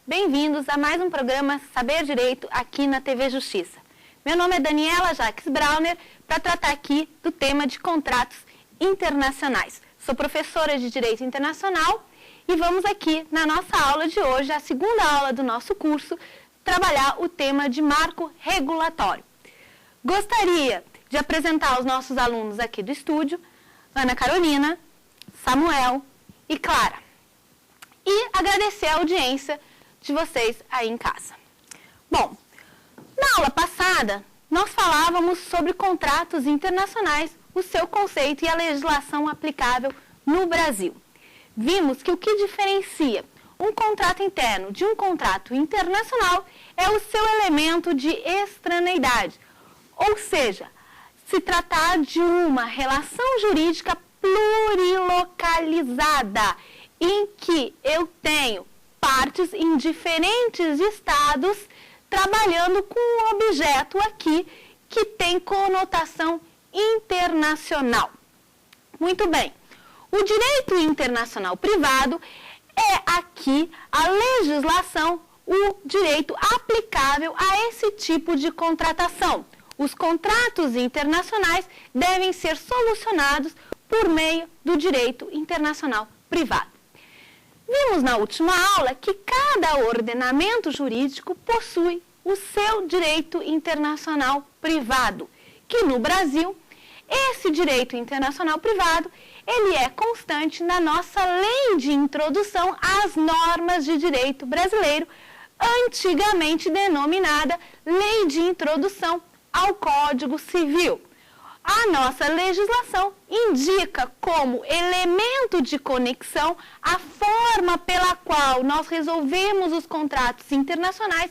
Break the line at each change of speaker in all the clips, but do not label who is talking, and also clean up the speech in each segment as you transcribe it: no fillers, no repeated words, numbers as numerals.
Bem-vindos a mais um programa Saber Direito aqui na TV Justiça. Meu nome é Daniela Jacques Brauner, para tratar aqui do tema de contratos internacionais. Sou professora de Direito Internacional e vamos aqui, na nossa aula de hoje, a segunda aula do nosso curso, trabalhar o tema de marco regulatório. Gostaria de apresentar os nossos alunos aqui do estúdio, Ana Carolina, Samuel e Clara. E agradecer a audiência de vocês aí em casa. Bom, na aula passada, nós falávamos sobre contratos internacionais, o seu conceito e a legislação aplicável no Brasil. Vimos que o que diferencia um contrato interno de um contrato internacional é o seu elemento de extraneidade, ou seja, se tratar de uma relação jurídica plurilocalizada, em que eu tenho partes em diferentes estados trabalhando com um objeto aqui que tem conotação internacional. Muito bem, o direito internacional privado é aqui a legislação, o direito aplicável a esse tipo de contratação. Os contratos internacionais devem ser solucionados por meio do direito internacional privado. Vimos na última aula que cada ordenamento jurídico possui o seu direito internacional privado, que no Brasil, esse direito internacional privado, ele é constante na nossa lei de introdução às normas de direito brasileiro, antigamente denominada Lei de Introdução ao Código Civil. A nossa legislação indica como elemento de conexão a forma pela qual nós resolvemos os contratos internacionais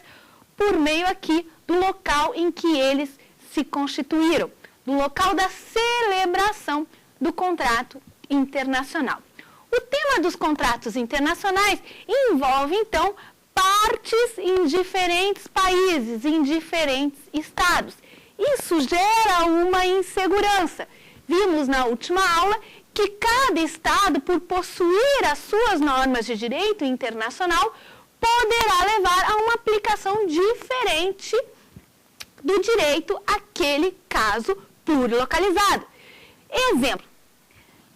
por meio aqui do local em que eles se constituíram, do local da celebração do contrato internacional. O tema dos contratos internacionais envolve, então, partes em diferentes países, em diferentes estados. Isso gera uma insegurança. Vimos na última aula que cada estado, por possuir as suas normas de direito internacional, poderá levar a uma aplicação diferente do direito àquele caso plurilocalizado. Exemplo,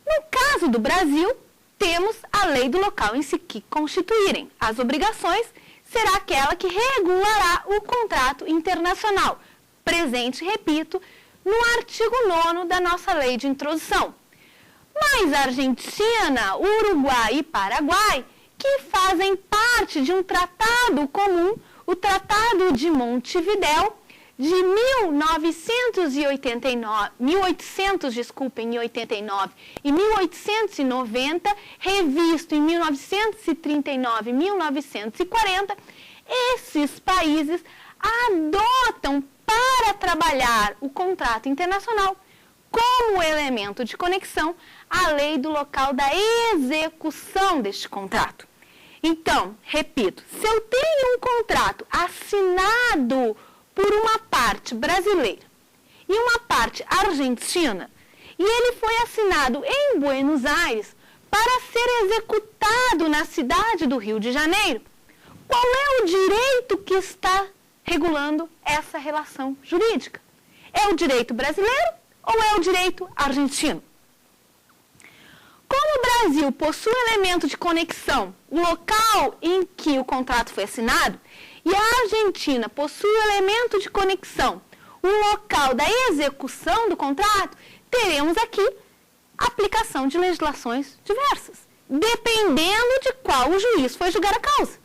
no caso do Brasil, temos a lei do local em que constituírem as obrigações, será aquela que regulará o contrato internacional, presente, repito, no artigo 9º da nossa lei de introdução. Mas Argentina, Uruguai e Paraguai, que fazem parte de um tratado comum, o Tratado de Montevidéu, de 1889 e 1890, revisto em 1939 e 1940, esses países adotam para trabalhar o contrato internacional como elemento de conexão à lei do local da execução deste contrato. Então, repito, se eu tenho um contrato assinado por uma parte brasileira e uma parte argentina, e ele foi assinado em Buenos Aires para ser executado na cidade do Rio de Janeiro, qual é o direito que está regulando essa relação jurídica? É o direito brasileiro ou é o direito argentino? Como o Brasil possui elemento de conexão, o local em que o contrato foi assinado, e a Argentina possui elemento de conexão, o local da execução do contrato, teremos aqui aplicação de legislações diversas, dependendo de qual o juiz foi julgar a causa.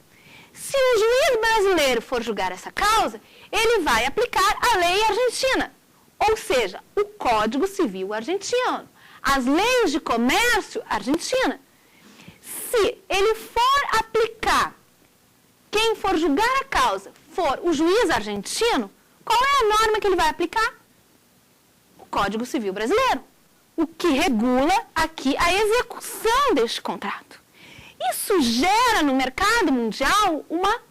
Se o juiz brasileiro for julgar essa causa, ele vai aplicar a lei argentina, ou seja, o Código Civil argentino, as leis de comércio argentina. Se ele for aplicar, quem for julgar a causa for o juiz argentino, qual é a norma que ele vai aplicar? O Código Civil brasileiro, o que regula aqui a execução deste contrato. Isso gera no mercado mundial uma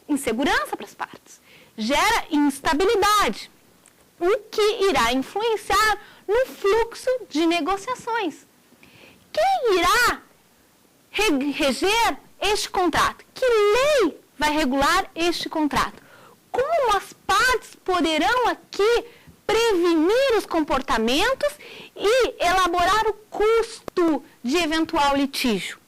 insegurança para as partes, gera instabilidade, o que irá influenciar no fluxo de negociações. Quem irá reger este contrato? Que lei vai regular este contrato? Como as partes poderão aqui prevenir os comportamentos e elaborar o custo de eventual litígio?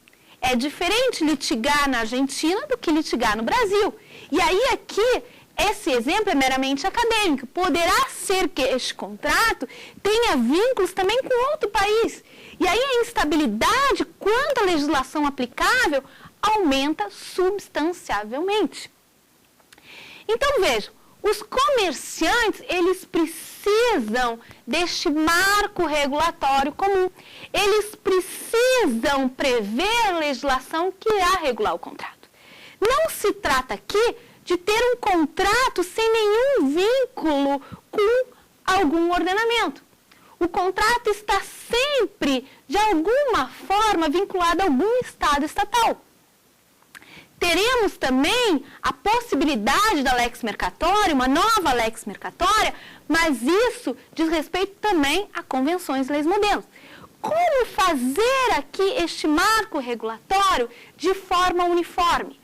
É diferente litigar na Argentina do que litigar no Brasil. E aí aqui, esse exemplo é meramente acadêmico. Poderá ser que este contrato tenha vínculos também com outro país. E aí a instabilidade quanto à legislação aplicável aumenta substancialmente. Então vejam, os comerciantes, eles precisam deste marco regulatório comum. Eles precisam prever a legislação que irá regular o contrato. Não se trata aqui de ter um contrato sem nenhum vínculo com algum ordenamento. O contrato está sempre, de alguma forma, vinculado a algum estado estatal. Teremos também a possibilidade da lex mercatória, uma nova lex mercatória, mas isso diz respeito também a convenções e leis modelos. Como fazer aqui este marco regulatório de forma uniforme?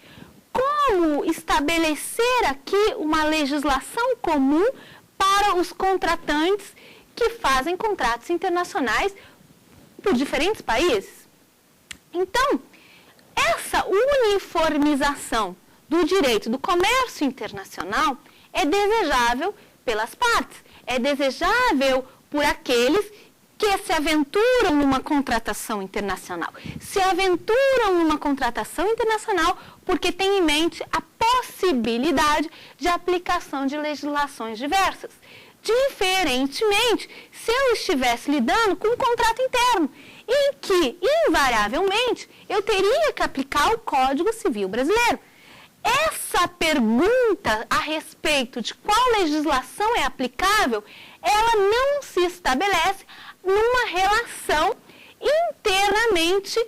Como estabelecer aqui uma legislação comum para os contratantes que fazem contratos internacionais por diferentes países? Então, essa uniformização do direito do comércio internacional é desejável pelas partes, é desejável por aqueles que se aventuram numa contratação internacional. Se aventuram numa contratação internacional porque têm em mente a possibilidade de aplicação de legislações diversas. Diferentemente, se eu estivesse lidando com um contrato interno, em que, invariavelmente, eu teria que aplicar o Código Civil Brasileiro. Essa pergunta a respeito de qual legislação é aplicável, ela não se estabelece numa relação inteiramente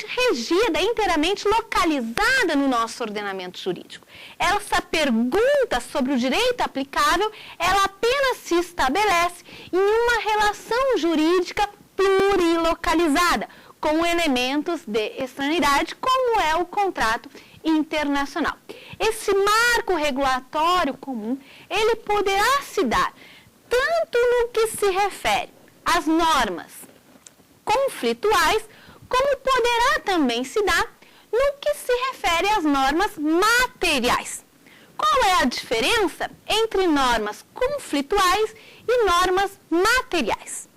regida, inteiramente localizada no nosso ordenamento jurídico. Essa pergunta sobre o direito aplicável, ela apenas se estabelece em uma relação jurídica plurilocalizada, com elementos de extraneidade, como é o contrato internacional. Esse marco regulatório comum, ele poderá se dar tanto no que se refere às normas conflituais, como poderá também se dar no que se refere às normas materiais. Qual é a diferença entre normas conflituais e normas materiais?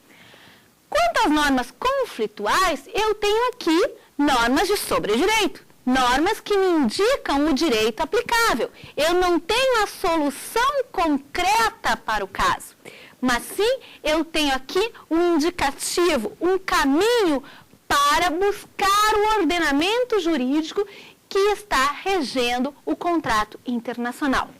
Quanto às normas conflituais, eu tenho aqui normas de sobredireito, normas que me indicam o direito aplicável. Eu não tenho a solução concreta para o caso, mas sim eu tenho aqui um indicativo, um caminho para buscar o ordenamento jurídico que está regendo o contrato internacional.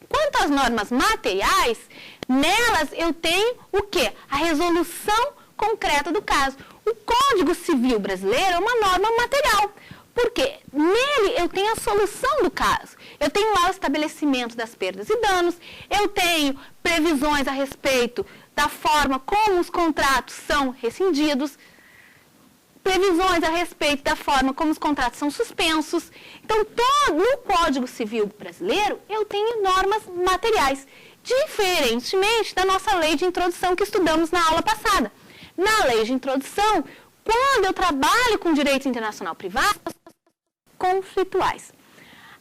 Quanto às normas materiais, nelas eu tenho o quê? A resolução concreta do caso. O Código Civil Brasileiro é uma norma material, porque nele eu tenho a solução do caso. Eu tenho lá o estabelecimento das perdas e danos, eu tenho previsões a respeito da forma como os contratos são rescindidos, previsões a respeito da forma como os contratos são suspensos. Então, no Código Civil Brasileiro, eu tenho normas materiais, diferentemente da nossa lei de introdução que estudamos na aula passada. Na lei de introdução, quando eu trabalho com direito internacional privado, conflituais.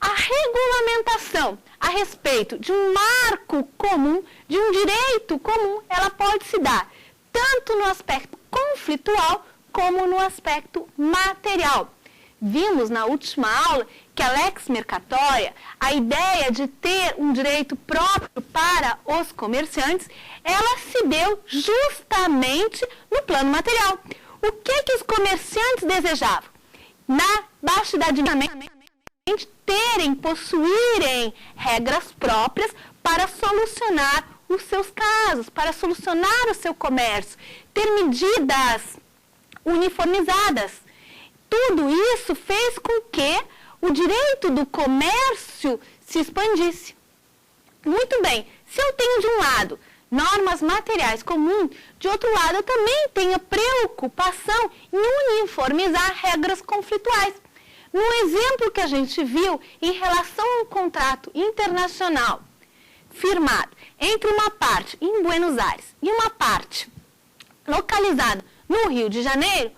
A regulamentação a respeito de um marco comum, de um direito comum, ela pode se dar tanto no aspecto conflitual como no aspecto material. Vimos na última aula que a lex mercatória, a ideia de ter um direito próprio para os comerciantes, ela se deu justamente no plano material. O que os comerciantes desejavam? Na Baixa Idade Média, possuírem regras próprias para solucionar os seus casos, para solucionar o seu comércio, ter medidas uniformizadas. Tudo isso fez com que o direito do comércio se expandisse. Muito bem, se eu tenho de um lado normas materiais comuns, de outro lado eu também tenho preocupação em uniformizar regras conflituais. No exemplo que a gente viu, em relação a um contrato internacional firmado entre uma parte em Buenos Aires e uma parte localizada no Rio de Janeiro,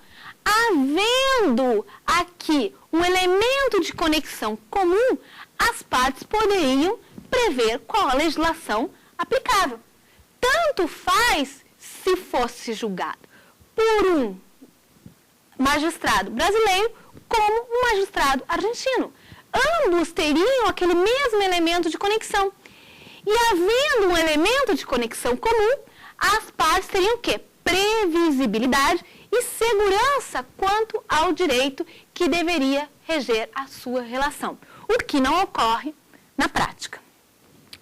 havendo aqui um elemento de conexão comum, as partes poderiam prever qual a legislação aplicável. Tanto faz se fosse julgado por um magistrado brasileiro como um magistrado argentino. Ambos teriam aquele mesmo elemento de conexão. E havendo um elemento de conexão comum, as partes teriam o quê? Previsibilidade e segurança quanto ao direito que deveria reger a sua relação, o que não ocorre na prática.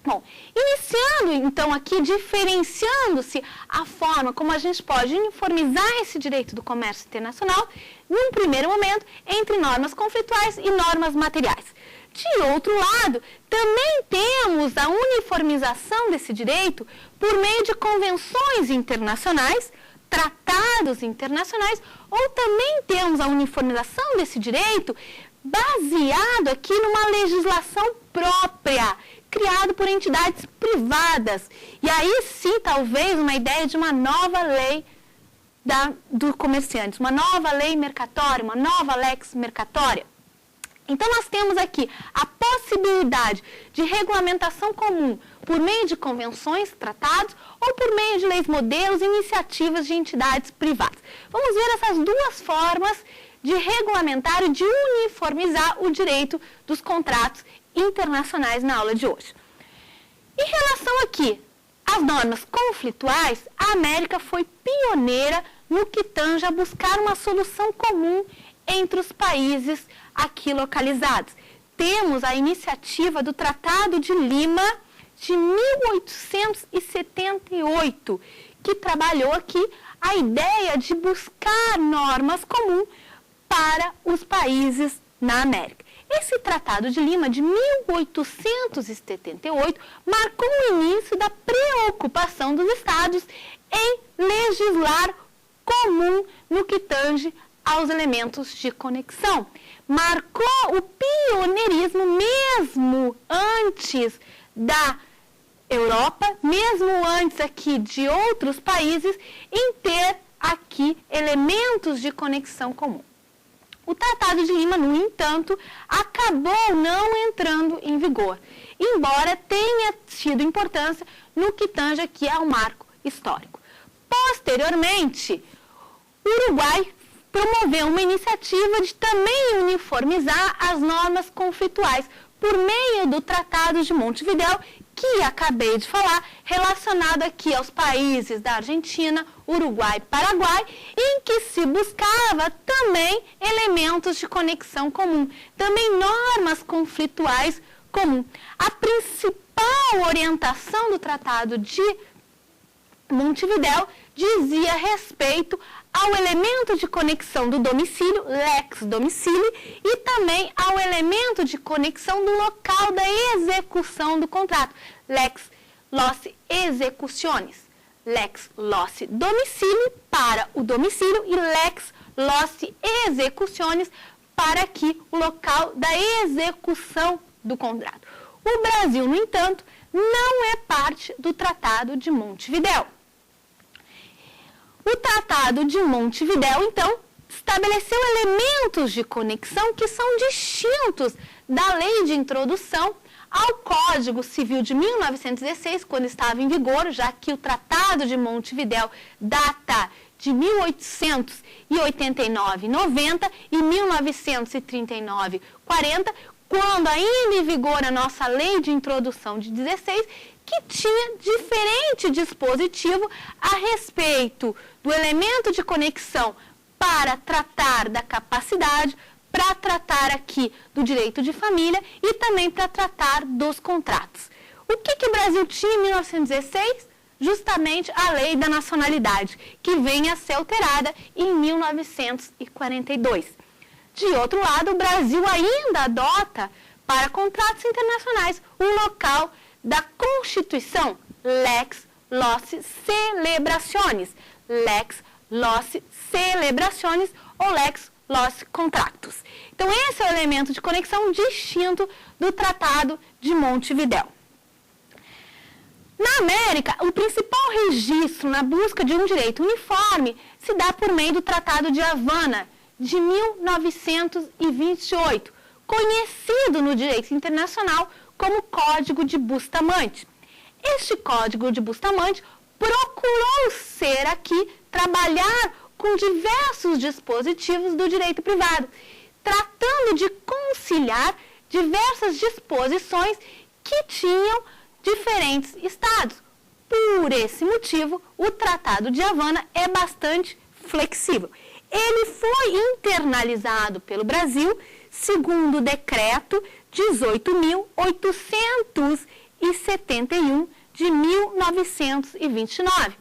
Bom, iniciando então aqui, diferenciando-se a forma como a gente pode uniformizar esse direito do comércio internacional, num primeiro momento, entre normas conflituais e normas materiais. De outro lado, também temos a uniformização desse direito por meio de convenções internacionais, tratados internacionais, ou também temos a uniformização desse direito baseado aqui numa legislação própria, criado por entidades privadas. E aí sim, talvez, uma ideia de uma nova lei do comerciante, uma nova lei mercatória, uma nova lex mercatória. Então, nós temos aqui a possibilidade de regulamentação comum por meio de convenções, tratados, ou por meio de leis modelos e iniciativas de entidades privadas. Vamos ver essas duas formas de regulamentar e de uniformizar o direito dos contratos internacionais na aula de hoje. Em relação aqui às normas conflituais, a América foi pioneira no que tange a buscar uma solução comum entre os países aqui localizados. Temos a iniciativa do Tratado de Lima de 1878, que trabalhou aqui a ideia de buscar normas comuns para os países na América. Esse Tratado de Lima, de 1878, marcou o início da preocupação dos Estados em legislar comum no que tange aos elementos de conexão. Marcou o pioneirismo mesmo antes da Europa, mesmo antes aqui de outros países, em ter aqui elementos de conexão comum. O Tratado de Lima, no entanto, acabou não entrando em vigor, embora tenha tido importância no que tange aqui ao marco histórico. Posteriormente, o Uruguai promoveu uma iniciativa de também uniformizar as normas conflituais por meio do Tratado de Montevidéu, que acabei de falar, relacionado aqui aos países da Argentina, Uruguai e Paraguai, em que se buscava também elementos de conexão comum, também normas conflituais comuns. A principal orientação do Tratado de Montevidéu dizia respeito ao elemento de conexão do domicílio, lex domicili, e também ao elemento de conexão do local da execução do contrato, lex loci executionis, lex loci domicili para o domicílio e lex loci executionis para aqui o local da execução do contrato. O Brasil, no entanto, não é parte do Tratado de Montevidéu. O Tratado de Montevidéu, então, estabeleceu elementos de conexão que são distintos da Lei de Introdução ao Código Civil de 1916, quando estava em vigor, já que o Tratado de Montevidéu data de 1889-90 e 1939-40, quando ainda em vigor a nossa Lei de Introdução de 16, que tinha diferente dispositivo a respeito do elemento de conexão para tratar da capacidade, para tratar aqui do direito de família e também para tratar dos contratos. O que o Brasil tinha em 1916? Justamente a Lei da Nacionalidade, que vem a ser alterada em 1942. De outro lado, o Brasil ainda adota para contratos internacionais o local da Constituição, lex loci celebrationis, lex loci celebrationis ou lex los contratos. Então, esse é o elemento de conexão distinto do Tratado de Montevidéu. Na América, o principal registro na busca de um direito uniforme se dá por meio do Tratado de Havana, de 1928, conhecido no direito internacional como Código de Bustamante. Este Código de Bustamante procurou ser aqui trabalhar com diversos dispositivos do direito privado, tratando de conciliar diversas disposições que tinham diferentes estados. Por esse motivo, o Tratado de Havana é bastante flexível. Ele foi internalizado pelo Brasil segundo o decreto 18.871 de 1929.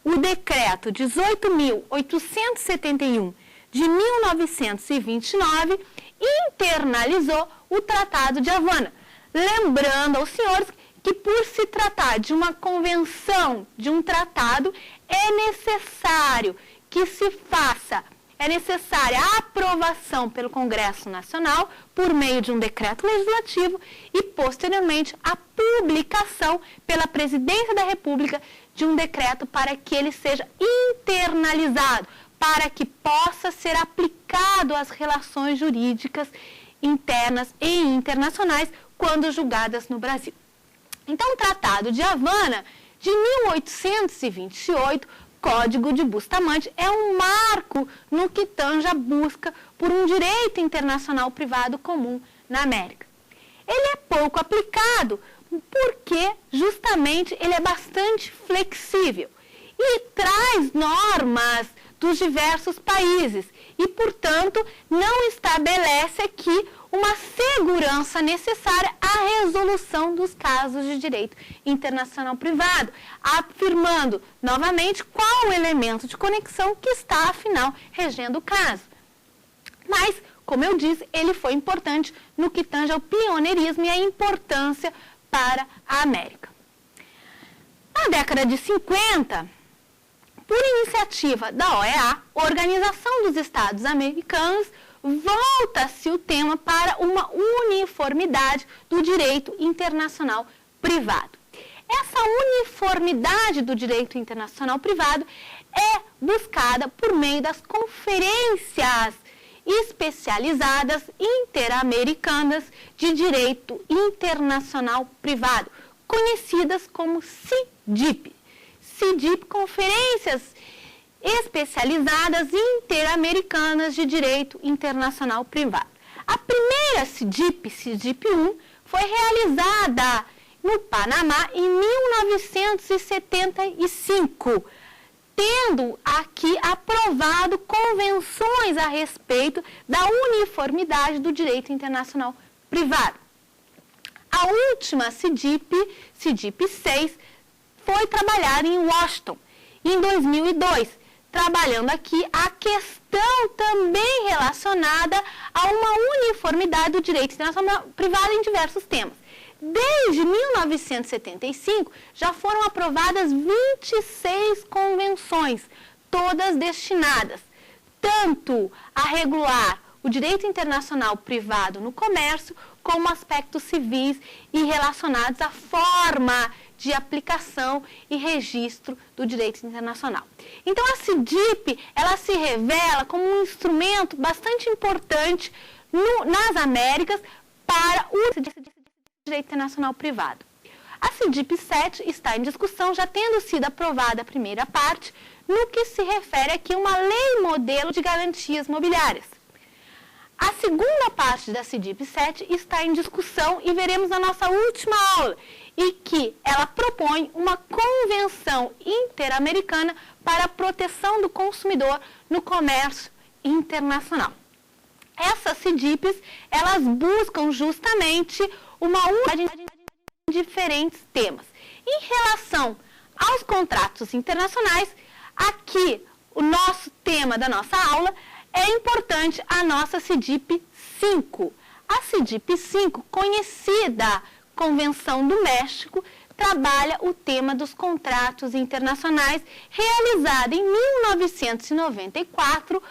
O decreto 18.871 de 1929 internalizou o Tratado de Havana, lembrando aos senhores que, por se tratar de uma convenção, de um tratado, é necessário que se faça, é necessária a aprovação pelo Congresso Nacional por meio de um decreto legislativo e, posteriormente, a publicação pela Presidência da República de um decreto para que ele seja internalizado, para que possa ser aplicado às relações jurídicas internas e internacionais quando julgadas no Brasil. Então, o Tratado de Havana, de 1828, Código de Bustamante, é um marco no que tange a busca por um direito internacional privado comum na América. Ele é pouco aplicado porque, justamente, ele é bastante flexível e traz normas dos diversos países e, portanto, não estabelece aqui uma segurança necessária à resolução dos casos de direito internacional privado, afirmando novamente qual o elemento de conexão que está, afinal, regendo o caso. Mas, como eu disse, ele foi importante no que tange ao pioneirismo e à importância para a América. Na década de 50, por iniciativa da OEA, Organização dos Estados Americanos, volta-se o tema para uma uniformidade do direito internacional privado. Essa uniformidade do direito internacional privado é buscada por meio das conferências especializadas interamericanas de direito internacional privado, conhecidas como CIDIP. CIDIP, Conferências Especializadas Interamericanas de Direito Internacional Privado. A primeira CIDIP, CIDIP 1, foi realizada no Panamá em 1975, tendo aqui aprovado convenções a respeito da uniformidade do direito internacional privado. A última CIDIP, CIDIP 6, foi trabalhada em Washington em 2002, trabalhando aqui a questão também relacionada a uma uniformidade do direito internacional privado em diversos temas. Desde 1975, já foram aprovadas 26 convenções, todas destinadas tanto a regular o direito internacional privado no comércio, como aspectos civis e relacionados à forma de aplicação e registro do direito internacional. Então, a CIDIP, ela se revela como um instrumento bastante importante nas Américas para o direito internacional privado. A CIDIP 7 está em discussão, já tendo sido aprovada a primeira parte, no que se refere aqui a uma lei modelo de garantias mobiliárias. A segunda parte da CIDIP 7 está em discussão e veremos na nossa última aula, e que ela propõe uma convenção interamericana para a proteção do consumidor no comércio internacional. Essas CIDIPs, elas buscam justamente uma unidade em diferentes temas. Em relação aos contratos internacionais, aqui o nosso tema da nossa aula é importante a nossa CIDIP 5. A CIDIP 5, conhecida Convenção do México, trabalha o tema dos contratos internacionais, realizada em 1994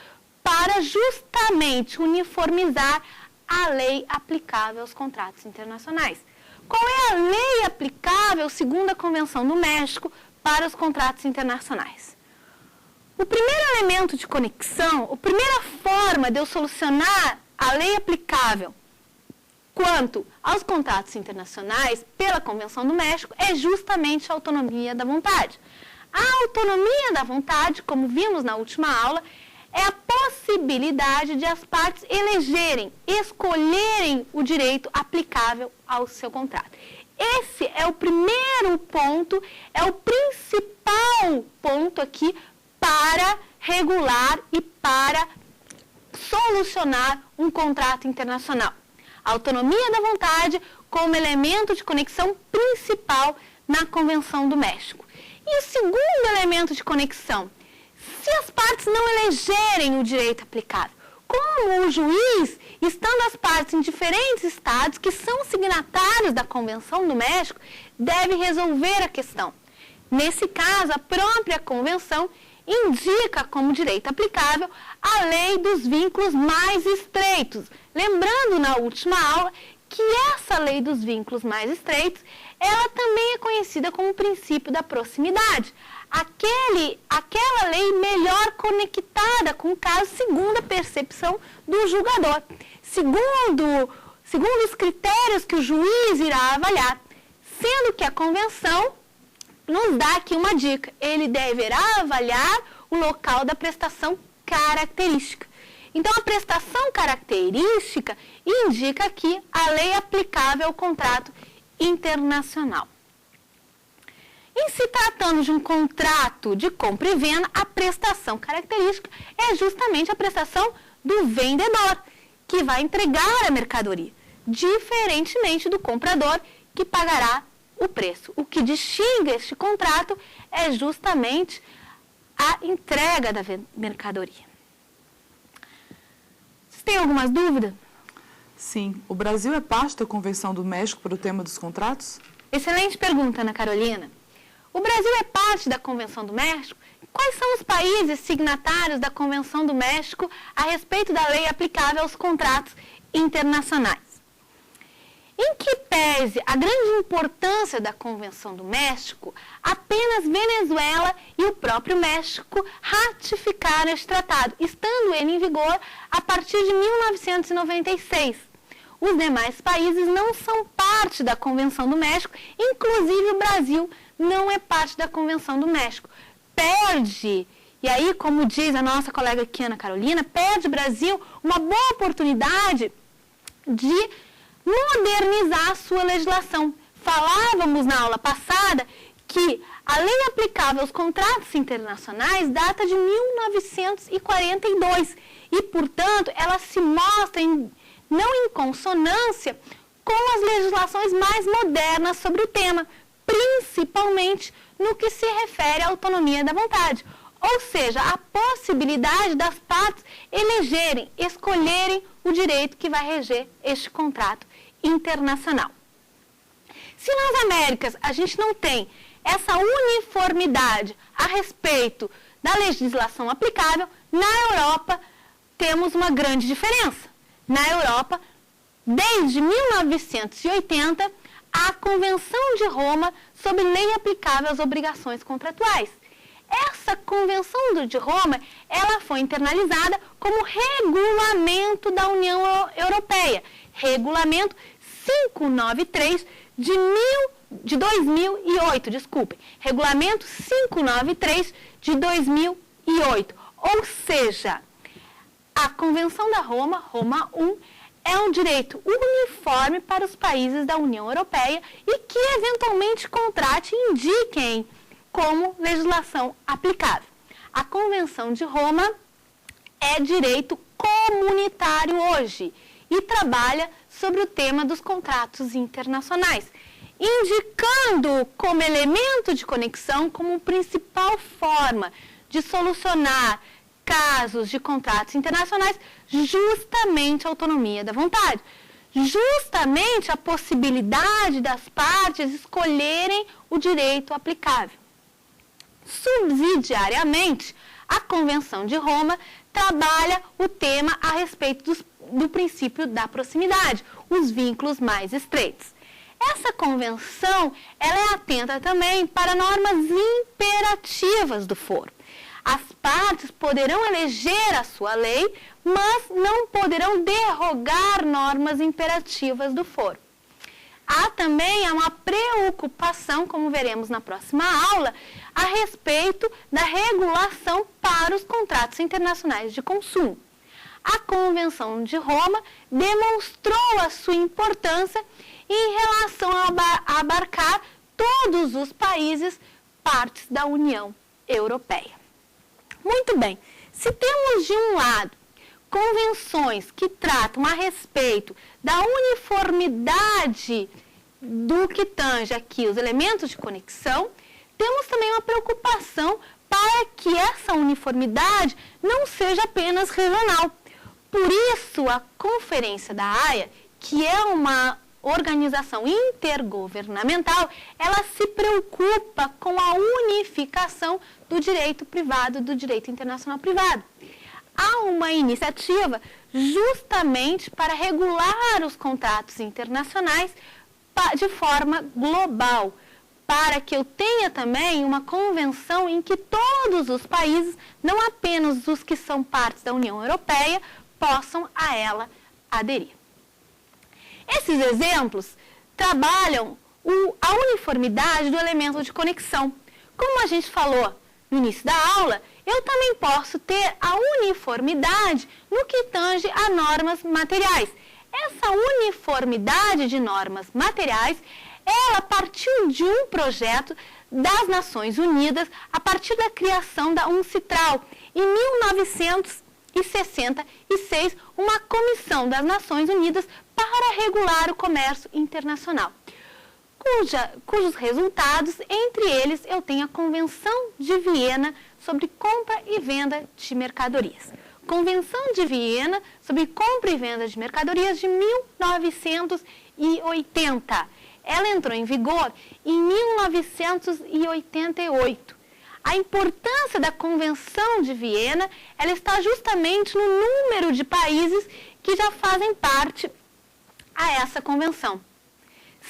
para justamente uniformizar a lei aplicável aos contratos internacionais. Qual é a lei aplicável segundo a Convenção do México para os contratos internacionais? O primeiro elemento de conexão, a primeira forma de eu solucionar a lei aplicável quanto aos contratos internacionais pela Convenção do México é justamente a autonomia da vontade. A autonomia da vontade, como vimos na última aula, é a possibilidade de as partes elegerem, escolherem o direito aplicável ao seu contrato. Esse é o primeiro ponto, é o principal ponto aqui para regular e para solucionar um contrato internacional. A autonomia da vontade como elemento de conexão principal na Convenção do México. E o segundo elemento de conexão, se as partes não elegerem o direito aplicável, como o juiz, estando as partes em diferentes estados que são signatários da Convenção do México, deve resolver a questão. Nesse caso, a própria Convenção indica como direito aplicável a lei dos vínculos mais estreitos. Lembrando na última aula que essa lei dos vínculos mais estreitos, ela também é conhecida como princípio da proximidade. Aquela lei melhor conectada com o caso segundo a percepção do julgador, segundo os critérios que o juiz irá avaliar, sendo que a Convenção nos dá aqui uma dica, ele deverá avaliar o local da prestação característica. Então, a prestação característica indica aqui a lei aplicável ao contrato internacional. Em se tratando de um contrato de compra e venda, a prestação característica é justamente a prestação do vendedor, que vai entregar a mercadoria, diferentemente do comprador, que pagará o preço. O que distingue este contrato é justamente a entrega da mercadoria. Vocês têm algumas dúvidas?
Sim. O Brasil é parte da Convenção do México para o tema dos contratos?
Excelente pergunta, Ana Carolina. O Brasil é parte da Convenção do México? Quais são os países signatários da Convenção do México a respeito da lei aplicável aos contratos internacionais? Em que pese a grande importância da Convenção do México, apenas Venezuela e o próprio México ratificaram este tratado, estando ele em vigor a partir de 1996. Os demais países não são parte da Convenção do México, inclusive o Brasil não é parte da Convenção do México. Perde, e aí, como diz a nossa colega aqui, Ana Carolina, perde o Brasil uma boa oportunidade de modernizar a sua legislação. Falávamos na aula passada que a lei aplicável aos contratos internacionais data de 1942 e, portanto, ela se mostra não em consonância com as legislações mais modernas sobre o tema, principalmente no que se refere à autonomia da vontade, ou seja, a possibilidade das partes elegerem, escolherem o direito que vai reger este contrato internacional. Se nas Américas a gente não tem essa uniformidade a respeito da legislação aplicável, na Europa temos uma grande diferença. Na Europa, desde 1980, a Convenção de Roma sobre lei aplicável às obrigações contratuais. Essa Convenção de Roma, ela foi internalizada como regulamento da União Europeia, regulamento 593 de 2008, desculpem, regulamento 593 de 2008, ou seja, a Convenção da Roma, Roma I, é um direito uniforme para os países da União Europeia e que eventualmente contrate e indiquem como legislação aplicável. A Convenção de Roma é direito comunitário hoje e trabalha sobre o tema dos contratos internacionais, indicando como elemento de conexão, como principal forma de solucionar casos de contratos internacionais, justamente a autonomia da vontade, justamente a possibilidade das partes escolherem o direito aplicável. Subsidiariamente, A Convenção de Roma trabalha o tema a respeito do princípio da proximidade, os vínculos mais estreitos. Essa convenção, ela é atenta também para normas imperativas do foro. As partes poderão eleger a sua lei, mas não poderão derrogar normas imperativas do foro. Há também uma preocupação, como veremos na próxima aula, a respeito da regulação para os contratos internacionais de consumo. A Convenção de Roma demonstrou a sua importância em relação a abarcar todos os países partes da União Europeia. Muito bem, se temos de um lado convenções que tratam a respeito da uniformidade do que tange aqui os elementos de conexão, temos também uma preocupação para que essa uniformidade não seja apenas regional. Por isso, a Conferência da Haia, que é uma organização intergovernamental, ela se preocupa com a unificação do direito privado, do direito internacional privado. Há uma iniciativa justamente para regular os contratos internacionais de forma global, para que eu tenha também uma convenção em que todos os países, não apenas os que são partes da União Europeia, possam a ela aderir. Esses exemplos trabalham a uniformidade do elemento de conexão. Como a gente falou no início da aula, eu também posso ter a uniformidade no que tange a normas materiais. Essa uniformidade de normas materiais, ela partiu de um projeto das Nações Unidas a partir da criação da UNCITRAL, em 1966, uma comissão das Nações Unidas para regular o comércio internacional, cujos resultados, entre eles, eu tenho a Convenção de Viena sobre compra e venda de mercadorias. Convenção de Viena sobre compra e venda de mercadorias de 1980. Ela entrou em vigor em 1988. A importância da Convenção de Viena, ela está justamente no número de países que já fazem parte a essa convenção.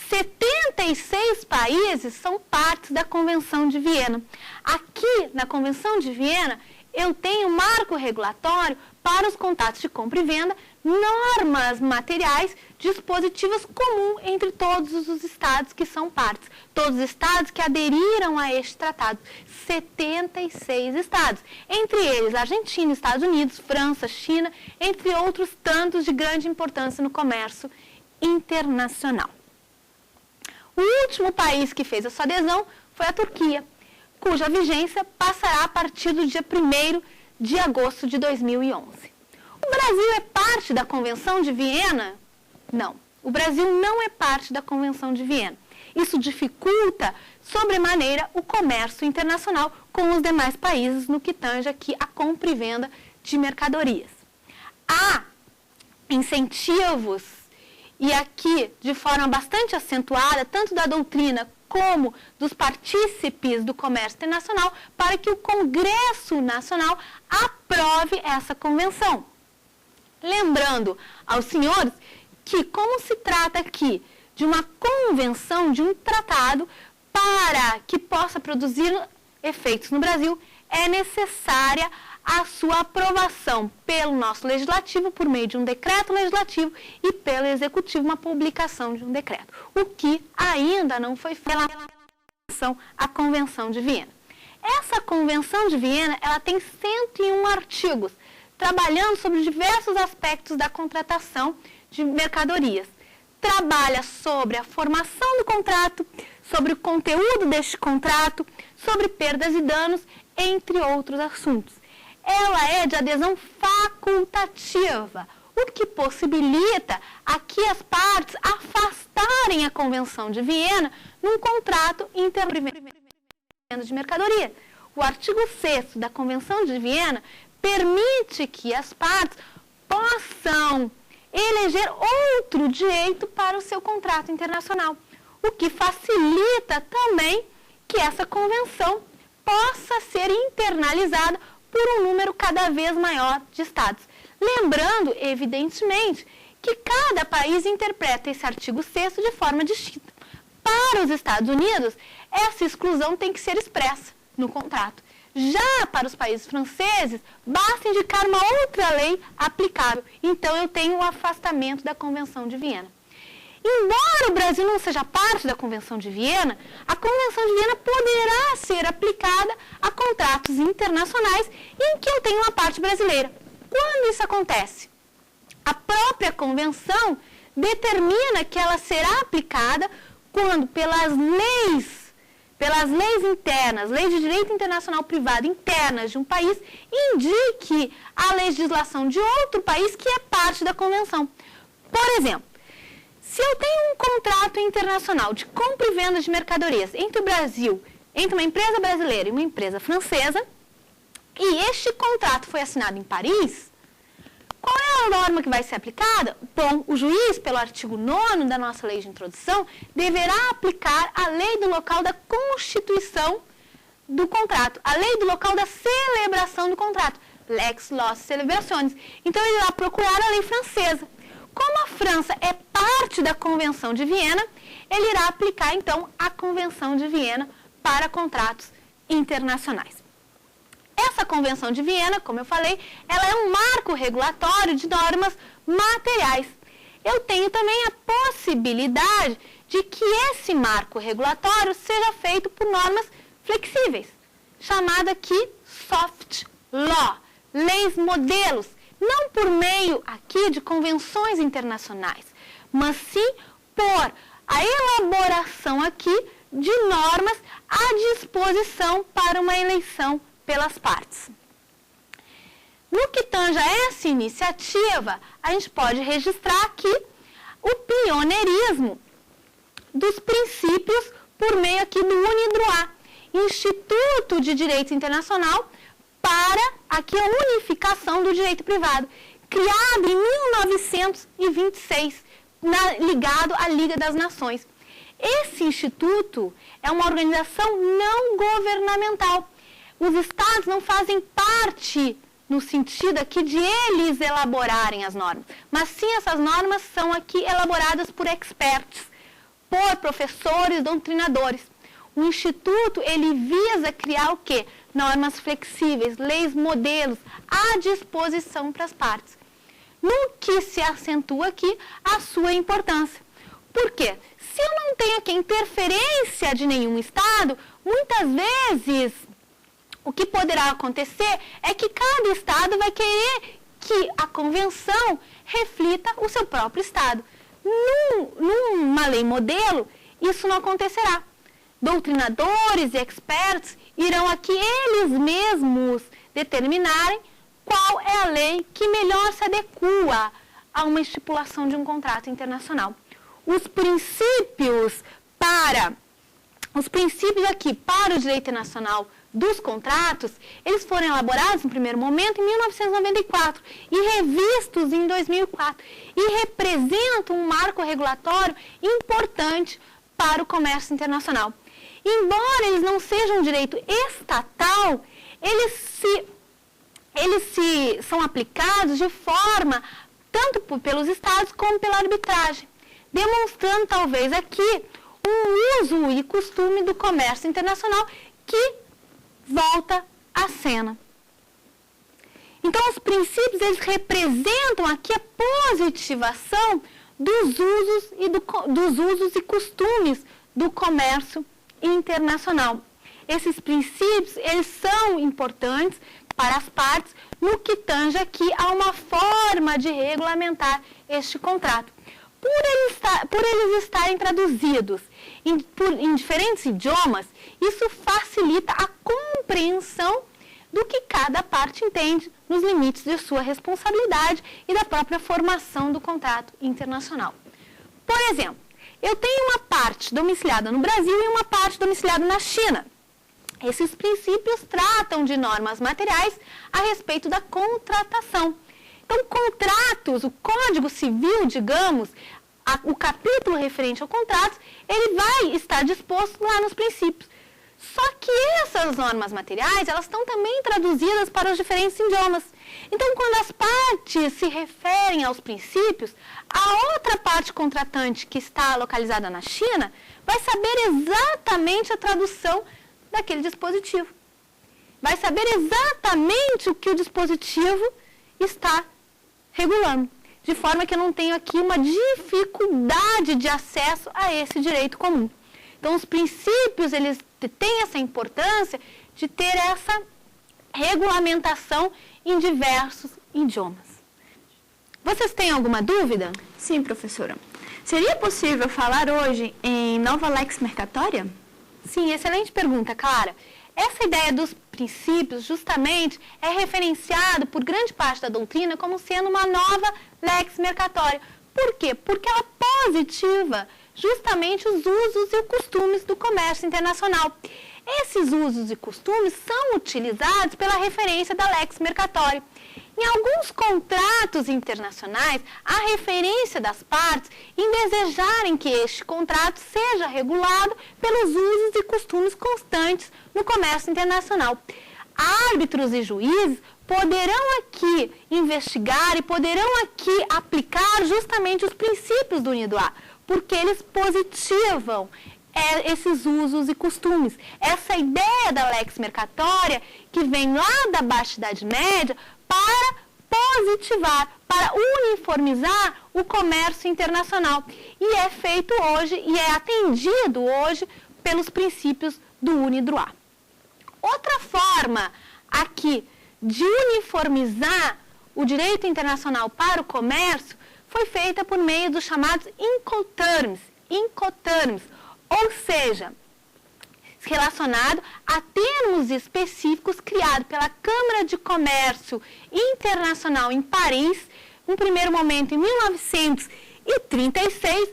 76 países são partes da Convenção de Viena. Aqui, na Convenção de Viena, eu tenho um marco regulatório para os contratos de compra e venda, normas materiais, dispositivos comuns entre todos os estados que são partes. Todos os estados que aderiram a este tratado. 76 estados. Entre eles, Argentina, Estados Unidos, França, China, entre outros tantos de grande importância no comércio internacional. O último país que fez a sua adesão foi a Turquia, cuja vigência passará a partir do dia 1º de agosto de 2011. O Brasil é parte da Convenção de Viena? Não. O Brasil não é parte da Convenção de Viena. Isso dificulta, sobremaneira, o comércio internacional com os demais países no que tange aqui a compra e venda de mercadorias. Há incentivos, e aqui de forma bastante acentuada, tanto da doutrina como dos partícipes do comércio internacional, para que o Congresso Nacional aprove essa convenção. Lembrando aos senhores que, como se trata aqui de uma convenção, de um tratado, para que possa produzir efeitos no Brasil, é necessária a sua aprovação pelo nosso legislativo, por meio de um decreto legislativo, e pelo executivo, uma publicação de um decreto, o que ainda não foi feito pela a Convenção de Viena. Essa Convenção de Viena, ela tem 101 artigos, trabalhando sobre diversos aspectos da contratação de mercadorias. Trabalha sobre a formação do contrato, sobre o conteúdo deste contrato, sobre perdas e danos, entre outros assuntos. Ela é de adesão facultativa, o que possibilita aqui as partes afastarem a Convenção de Viena num contrato internacional de mercadoria. O artigo 6º da Convenção de Viena permite que as partes possam eleger outro direito para o seu contrato internacional, o que facilita também que essa convenção possa ser internalizada por um número cada vez maior de estados. Lembrando, evidentemente, que cada país interpreta esse artigo 6º de forma distinta. Para os Estados Unidos, essa exclusão tem que ser expressa no contrato. Já para os países franceses, basta indicar uma outra lei aplicável. Então, eu tenho o afastamento da Convenção de Viena. Embora o Brasil não seja parte da Convenção de Viena, a Convenção de Viena poderá ser aplicada a contratos internacionais em que eu tenho uma parte brasileira. Quando isso acontece? A própria Convenção determina que ela será aplicada quando, pelas leis internas, leis de direito internacional privado internas de um país, indique a legislação de outro país que é parte da Convenção. Por exemplo, se eu tenho um contrato internacional de compra e venda de mercadorias entre o Brasil, entre uma empresa brasileira e uma empresa francesa, e este contrato foi assinado em Paris, qual é a norma que vai ser aplicada? Bom, o juiz, pelo artigo 9º da nossa lei de introdução, deverá aplicar a lei do local da constituição do contrato, a lei do local da celebração do contrato, lex loci celebrationis. Então, ele irá procurar a lei francesa. Como a França é parte da Convenção de Viena, ele irá aplicar, então, a Convenção de Viena para contratos internacionais. Essa Convenção de Viena, como eu falei, ela é um marco regulatório de normas materiais. Eu tenho também a possibilidade de que esse marco regulatório seja feito por normas flexíveis, chamada aqui soft law, leis modelos, não por meio aqui de convenções internacionais, mas sim por a elaboração aqui de normas à disposição para uma eleição pelas partes. No que tange a essa iniciativa, a gente pode registrar aqui o pioneirismo dos princípios por meio aqui do UNIDROIT, Instituto de Direito Internacional para aqui a unificação do direito privado, criado em 1926, ligado à Liga das Nações. Esse instituto é uma organização não governamental. Os estados não fazem parte no sentido aqui de eles elaborarem as normas, mas sim essas normas são aqui elaboradas por experts, por professores, doutrinadores. O Instituto, ele visa criar o quê? Normas flexíveis, leis modelos, à disposição para as partes. No que se acentua aqui a sua importância. Por quê? Se eu não tenho aqui interferência de nenhum Estado, muitas vezes o que poderá acontecer é que cada Estado vai querer que a Convenção reflita o seu próprio Estado. Numa lei modelo, isso não acontecerá. Doutrinadores e experts irão aqui eles mesmos determinarem qual é a lei que melhor se adequa a uma estipulação de um contrato internacional. Os princípios aqui para o direito internacional dos contratos, eles foram elaborados no primeiro momento em 1994 e revistos em 2004 e representam um marco regulatório importante para o comércio internacional. Embora eles não sejam um direito estatal, eles são aplicados de forma tanto pelos estados como pela arbitragem, demonstrando talvez aqui um uso e costume do comércio internacional que volta à cena. Então, os princípios, eles representam aqui a positivação dos usos e costumes do comércio internacional. Esses princípios, eles são importantes para as partes no que tange aqui a uma forma de regulamentar este contrato. Por eles estarem traduzidos em diferentes idiomas, isso facilita a compreensão do que cada parte entende nos limites de sua responsabilidade e da própria formação do contrato internacional. Por exemplo, eu tenho uma parte domiciliada no Brasil e uma parte domiciliada na China. Esses princípios tratam de normas materiais a respeito da contratação. Então, contratos, o Código Civil, digamos, o capítulo referente ao contrato, ele vai estar disposto lá nos princípios. Só que essas normas materiais, elas estão também traduzidas para os diferentes idiomas. Então, quando as partes se referem aos princípios, a outra parte contratante que está localizada na China vai saber exatamente a tradução daquele dispositivo. Vai saber exatamente o que o dispositivo está regulando. De forma que eu não tenho aqui uma dificuldade de acesso a esse direito comum. Então, os princípios, eles têm essa importância de ter essa regulamentação em diversos idiomas. Vocês têm alguma dúvida?
Sim, professora. Seria possível falar hoje em nova lex mercatória?
Sim, excelente pergunta, Clara. Essa ideia dos princípios, justamente, é referenciado por grande parte da doutrina como sendo uma nova lex mercatória. Por quê? Porque ela positiva justamente os usos e costumes do comércio internacional. Esses usos e costumes são utilizados pela referência da lex mercatória. Em alguns contratos internacionais, há referência das partes em desejarem que este contrato seja regulado pelos usos e costumes constantes no comércio internacional. Árbitros e juízes poderão aqui investigar e poderão aqui aplicar justamente os princípios do UNIDROIT, porque eles positivam esses usos e costumes. Essa ideia da lex mercatória, que vem lá da Baixa Idade Média, para positivar, para uniformizar o comércio internacional. E é feito hoje, e é atendido hoje, pelos princípios do UNIDROIT. Outra forma aqui de uniformizar o direito internacional para o comércio foi feita por meio dos chamados Incoterms, ou seja, relacionado a termos específicos criados pela Câmara de Comércio Internacional em Paris, no primeiro momento em 1936,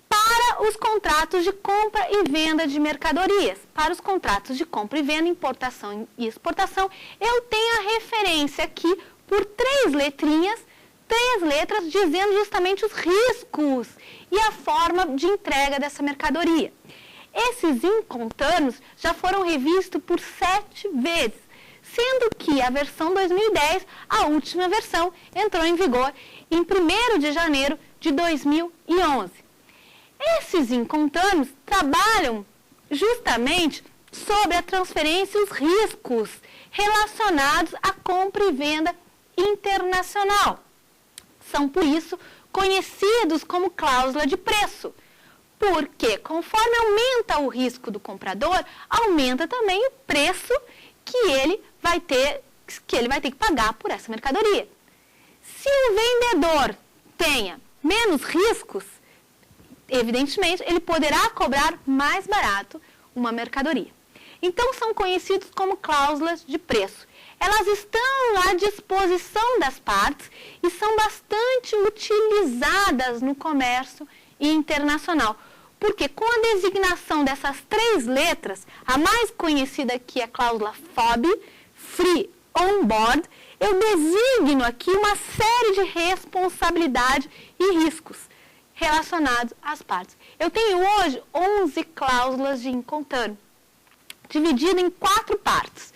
para os contratos de compra e venda de mercadorias. Para os contratos de compra e venda, importação e exportação, eu tenho a referência aqui por 3 letrinhas, 3 letras, dizendo justamente os riscos e a forma de entrega dessa mercadoria. Esses Incoterms já foram revistos por 7 vezes, sendo que a versão 2010, a última versão, entrou em vigor em 1º de janeiro de 2011. Esses Incoterms trabalham justamente sobre a transferência e os riscos relacionados à compra e venda internacional. São, por isso, conhecidos como cláusula de preço, porque conforme aumenta o risco do comprador, aumenta também o preço que ele vai ter que pagar por essa mercadoria. Se o vendedor tenha menos riscos, evidentemente, ele poderá cobrar mais barato uma mercadoria. Então, são conhecidos como cláusulas de preço. Elas estão à disposição das partes e são bastante utilizadas no comércio internacional. Porque com a designação dessas 3 letras, a mais conhecida aqui é a cláusula FOB, Free On Board, eu designo aqui uma série de responsabilidades e riscos relacionados às partes. Eu tenho hoje 11 cláusulas de Incoterm, dividida em 4 partes.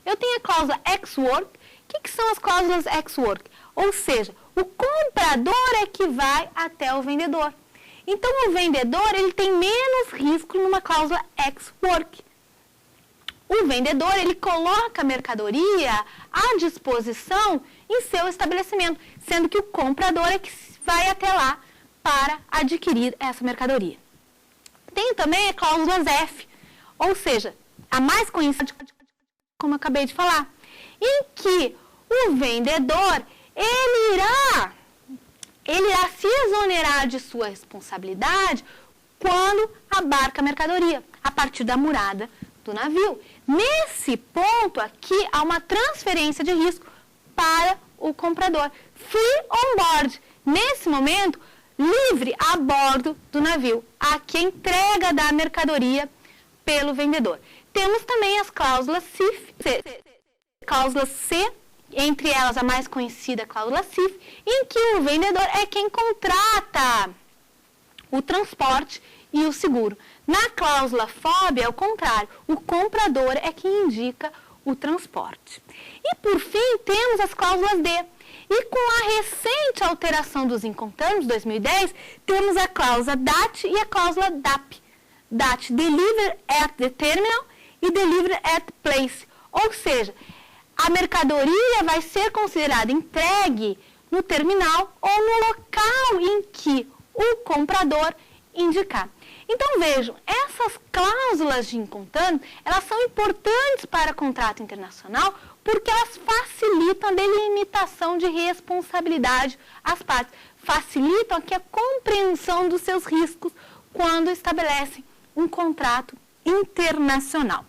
Eu tenho a cláusula ex-work. O que são as cláusulas ex-work? Ou seja, o comprador é que vai até o vendedor. Então, o vendedor ele tem menos risco numa cláusula ex-work. O vendedor ele coloca a mercadoria à disposição em seu estabelecimento, sendo que o comprador é que vai até lá para adquirir essa mercadoria. Tem também a cláusula F, ou seja, a mais conhecida, como eu acabei de falar, em que o vendedor ele irá se exonerar de sua responsabilidade quando abarca a mercadoria, a partir da murada do navio. Nesse ponto aqui, há uma transferência de risco para o comprador. Free on board, nesse momento, livre a bordo do navio. Aqui a entrega da mercadoria pelo vendedor. Temos também as cláusulas C, entre elas a mais conhecida cláusula CIF, em que o vendedor é quem contrata o transporte e o seguro. Na cláusula FOB, é o contrário, o comprador é quem indica o transporte. E, por fim, temos as cláusulas D. E com a recente alteração dos Incoterms, 2010, temos a cláusula DAT e a cláusula DAP. DAT, Deliver at the Terminal, e Deliver at Place. Ou seja, a mercadoria vai ser considerada entregue no terminal ou no local em que o comprador indicar. Então, vejam, essas cláusulas de Incoterms, elas são importantes para contrato internacional porque elas facilitam a delimitação de responsabilidade às partes, facilitam aqui a compreensão dos seus riscos quando estabelecem um contrato internacional.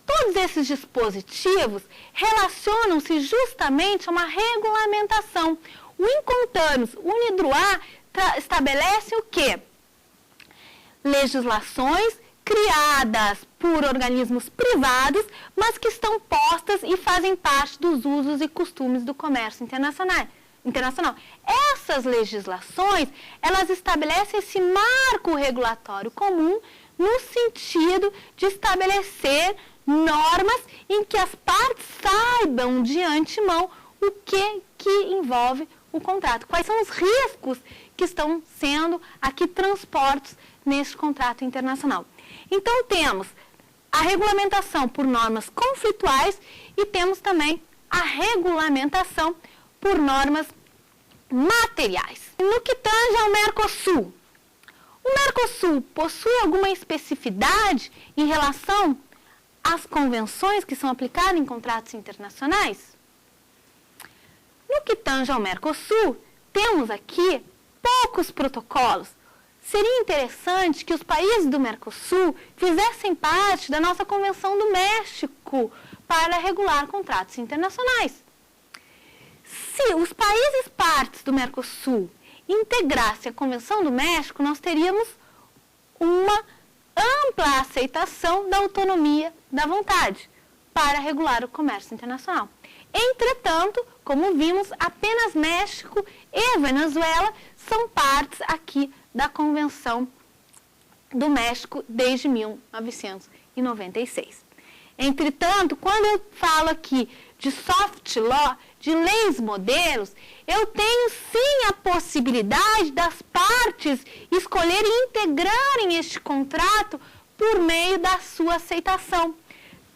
Todos esses dispositivos relacionam-se justamente a uma regulamentação. O Incoterms, o UNIDROIT, estabelece o quê? Legislações criadas por organismos privados, mas que estão postas e fazem parte dos usos e costumes do comércio internacional. Essas legislações, elas estabelecem esse marco regulatório comum no sentido de estabelecer normas em que as partes saibam de antemão o que envolve o contrato, quais são os riscos que estão sendo aqui transpostos neste contrato internacional. Então, temos a regulamentação por normas conflituais e temos também a regulamentação por normas materiais. No que tange ao Mercosul, o Mercosul possui alguma especificidade em relação às convenções que são aplicadas em contratos internacionais? No que tange ao Mercosul, temos aqui poucos protocolos. Seria interessante que os países do Mercosul fizessem parte da nossa Convenção do México para regular contratos internacionais. Se os países partes do Mercosul integrassem a Convenção do México, nós teríamos uma ampla aceitação da autonomia da vontade para regular o comércio internacional. Entretanto, como vimos, apenas México e Venezuela são partes aqui da Convenção do México desde 1996. Entretanto, quando eu falo aqui de soft law, de leis modelos, eu tenho sim a possibilidade das partes escolherem integrarem este contrato por meio da sua aceitação.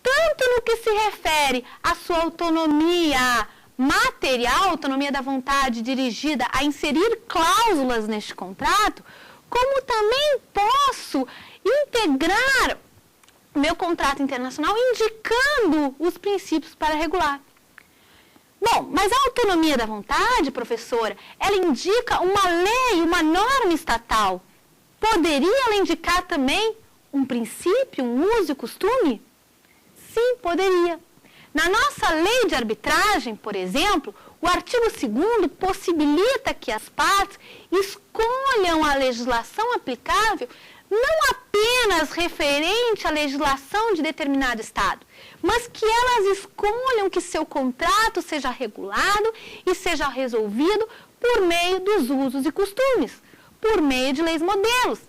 Tanto no que se refere à sua autonomia material, autonomia da vontade dirigida a inserir cláusulas neste contrato, como também posso integrar meu contrato internacional indicando os princípios para regular. Bom, mas a autonomia da vontade, professora, ela indica uma lei, uma norma estatal. Poderia ela indicar também um princípio, um uso e costume? Sim, poderia. Na nossa lei de arbitragem, por exemplo, o artigo 2º possibilita que as partes escolham a legislação aplicável não apenas referente à legislação de determinado Estado, mas que elas escolham que seu contrato seja regulado e seja resolvido por meio dos usos e costumes, por meio de leis modelos.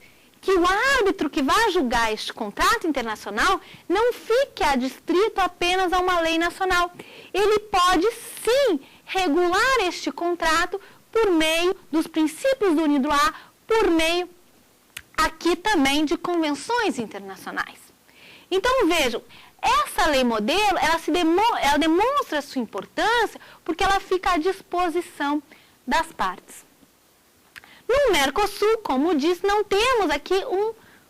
Que o árbitro que vai julgar este contrato internacional não fique adstrito apenas a uma lei nacional. Ele pode, sim, regular este contrato por meio dos princípios do UNIDROIT, por meio aqui também de convenções internacionais. Então, vejam, essa lei modelo, ela demonstra a sua importância porque ela fica à disposição das partes. No Mercosul, como disse, não temos aqui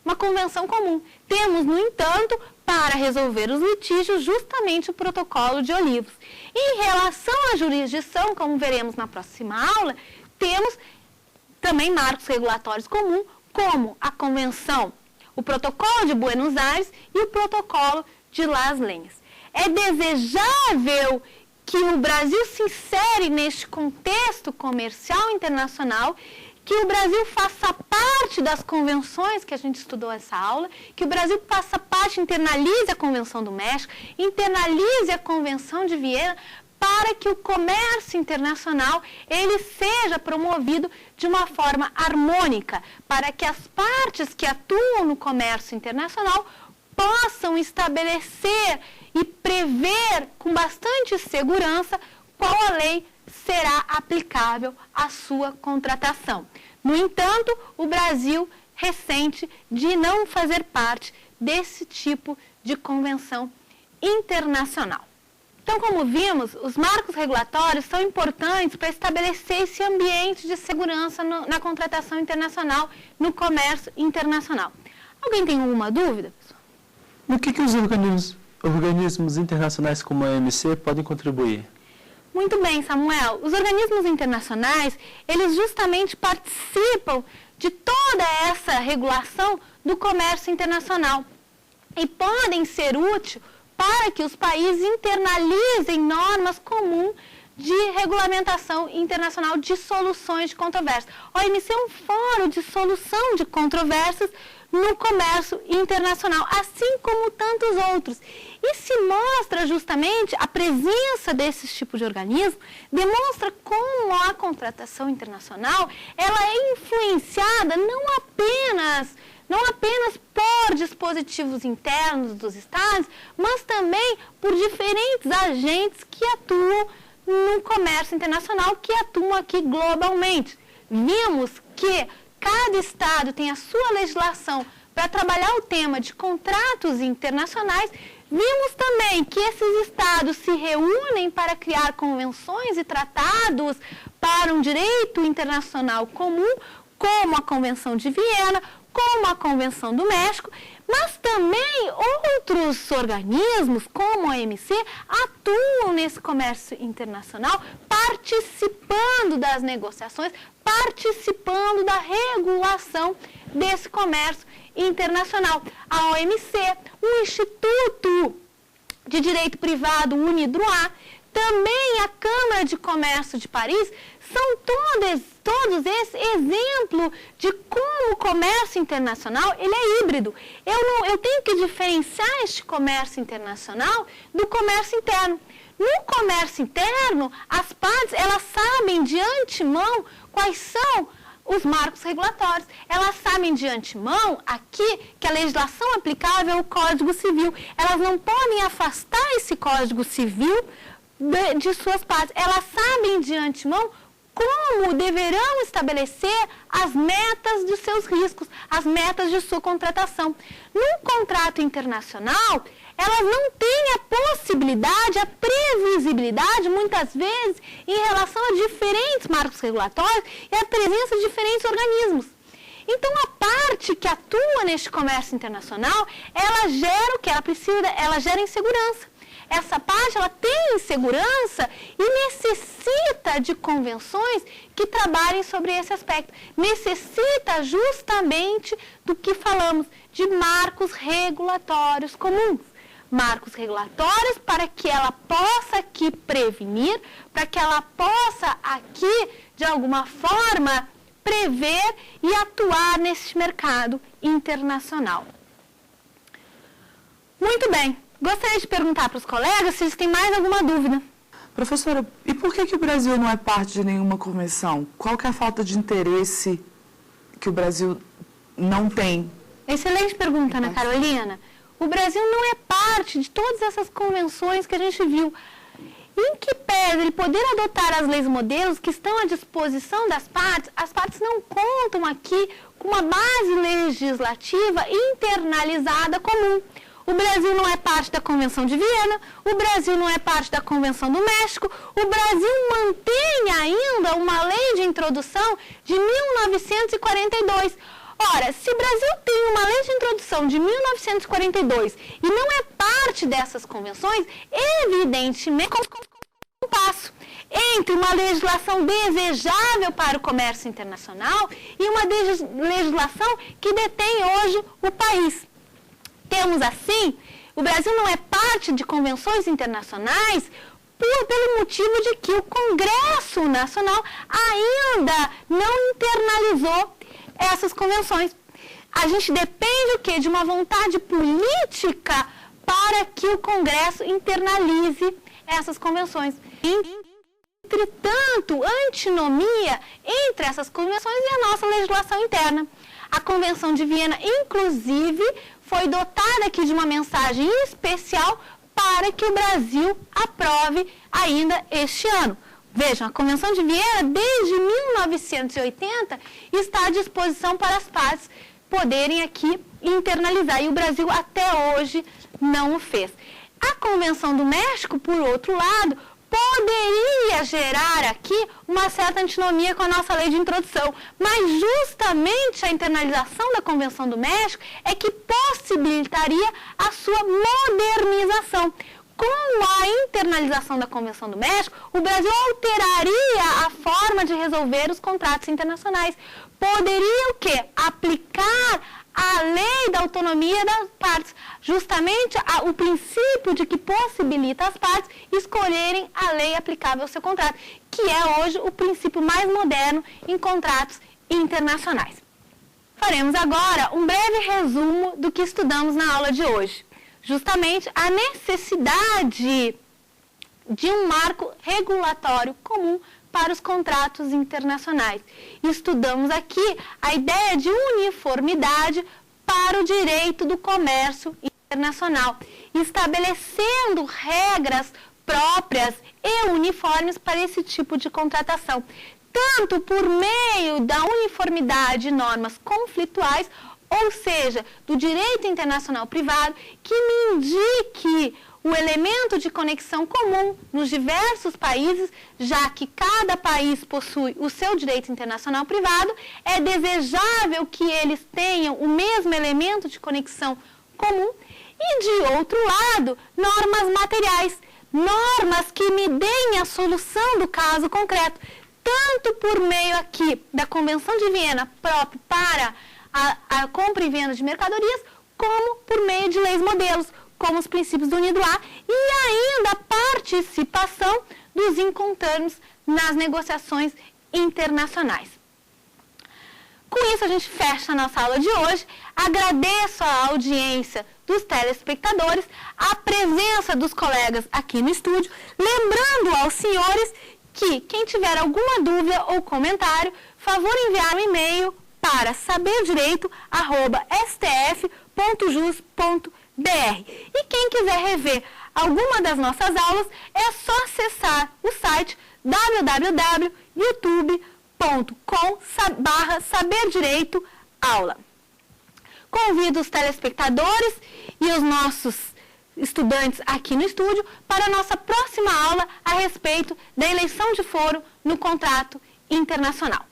uma convenção comum. Temos, no entanto, para resolver os litígios, justamente o protocolo de Olivos. Em relação à jurisdição, como veremos na próxima aula, temos também marcos regulatórios comuns, como a convenção, o protocolo de Buenos Aires e o protocolo de Las Lenhas. É desejável que o Brasil se insere neste contexto comercial internacional, que o Brasil faça parte das convenções que a gente estudou essa aula, que o Brasil faça parte, internalize a Convenção do México, internalize a Convenção de Viena, para que o comércio internacional ele seja promovido de uma forma harmônica, para que as partes que atuam no comércio internacional possam estabelecer e prever com bastante segurança qual a lei será aplicável à sua contratação. No entanto, o Brasil ressente de não fazer parte desse tipo de convenção internacional. Então, como vimos, os marcos regulatórios são importantes para estabelecer esse ambiente de segurança na contratação internacional, no comércio internacional. Alguém tem alguma dúvida?
No que os organismos internacionais como a OMC podem contribuir?
Muito bem, Samuel. Os organismos internacionais, eles justamente participam de toda essa regulação do comércio internacional e podem ser úteis para que os países internalizem normas comuns de regulamentação internacional de soluções de controvérsias. A OMC é um fórum de solução de controvérsias no comércio internacional, assim como tantos outros. E se mostra justamente a presença desses tipos de organismos, demonstra como a contratação internacional ela é influenciada não apenas por dispositivos internos dos Estados, mas também por diferentes agentes que atuam no comércio internacional, que atuam aqui globalmente. Vimos que cada Estado tem a sua legislação para trabalhar o tema de contratos internacionais. Vimos também que esses Estados se reúnem para criar convenções e tratados para um direito internacional comum, como a Convenção de Viena, como a Convenção do México, mas também outros organismos, como a OMC, atuam nesse comércio internacional, participando das negociações, participando da regulação desse comércio internacional. A OMC, o Instituto de Direito Privado UNIDROIT, também a Câmara de Comércio de Paris, são todos esses exemplos de como o comércio internacional ele é híbrido. Eu tenho que diferenciar este comércio internacional do comércio interno. No comércio interno, as partes elas sabem de antemão quais são os marcos regulatórios. Elas sabem de antemão aqui que a legislação aplicável é o Código Civil. Elas não podem afastar esse Código Civil de suas partes. Elas sabem de antemão como deverão estabelecer as metas de seus riscos, as metas de sua contratação. Num contrato internacional, elas não têm a possibilidade, a previsibilidade, muitas vezes, em relação a diferentes marcos regulatórios e a presença de diferentes organismos. Então, a parte que atua neste comércio internacional, ela gera o que ela precisa, ela gera insegurança. Essa parte, ela tem insegurança e necessita de convenções que trabalhem sobre esse aspecto. Necessita justamente do que falamos, de marcos regulatórios comuns. Marcos regulatórios para que ela possa aqui prevenir, para que ela possa aqui, de alguma forma, prever e atuar nesse mercado internacional. Muito bem. Gostaria de perguntar para os colegas se eles têm mais alguma dúvida.
Professora, e por que o Brasil não é parte de nenhuma convenção? Qual que é a falta de interesse que o Brasil não tem?
Excelente pergunta, Ana Carolina. O Brasil não é parte de todas essas convenções que a gente viu. Em que pese ele poder adotar as leis modelos que estão à disposição das partes, as partes não contam aqui com uma base legislativa internalizada comum. O Brasil não é parte da Convenção de Viena, o Brasil não é parte da Convenção do México, o Brasil mantém ainda uma lei de introdução de 1942. Ora, se o Brasil tem uma lei de introdução de 1942 e não é parte dessas convenções, evidentemente um passo entre uma legislação desejável para o comércio internacional e uma legislação que detém hoje o país. Temos assim, o Brasil não é parte de convenções internacionais pelo motivo de que o Congresso Nacional ainda não internalizou essas convenções. A gente depende o quê? De uma vontade política para que o Congresso internalize essas convenções. Entretanto, antinomia entre essas convenções e a nossa legislação interna. A Convenção de Viena, inclusive, foi dotada aqui de uma mensagem especial para que o Brasil aprove ainda este ano. Vejam, a Convenção de Viena, desde 1980, está à disposição para as partes poderem aqui internalizar, e o Brasil até hoje não o fez. A Convenção do México, por outro lado, poderia gerar aqui uma certa antinomia com a nossa lei de introdução, mas justamente a internalização da Convenção do México é que possibilitaria a sua modernização. Com a internalização da Convenção do México, o Brasil alteraria a forma de resolver os contratos internacionais. Poderia o quê? Aplicar a lei da autonomia das partes, justamente o princípio de que possibilita as partes escolherem a lei aplicável ao seu contrato, que é hoje o princípio mais moderno em contratos internacionais. Faremos agora um breve resumo do que estudamos na aula de hoje. Justamente a necessidade de um marco regulatório comum para os contratos internacionais. Estudamos aqui a ideia de uniformidade para o direito do comércio internacional, estabelecendo regras próprias e uniformes para esse tipo de contratação, tanto por meio da uniformidade de normas conflituais, ou seja, do direito internacional privado, que me indique o elemento de conexão comum nos diversos países, já que cada país possui o seu direito internacional privado, é desejável que eles tenham o mesmo elemento de conexão comum, e de outro lado, normas materiais, normas que me deem a solução do caso concreto, tanto por meio aqui da Convenção de Viena própria para a compra e venda de mercadorias, como por meio de leis modelos, como os princípios do UNIDROIT, e ainda a participação dos inconternos nas negociações internacionais. Com isso, a gente fecha a nossa aula de hoje. Agradeço a audiência dos telespectadores, a presença dos colegas aqui no estúdio, lembrando aos senhores que quem tiver alguma dúvida ou comentário, favor enviar um e-mail para saberdireito@stf.jus.br. E quem quiser rever alguma das nossas aulas, é só acessar o site www.youtube.com/saberdireitoaula. Convido os telespectadores e os nossos estudantes aqui no estúdio para a nossa próxima aula a respeito da eleição de foro no contrato internacional.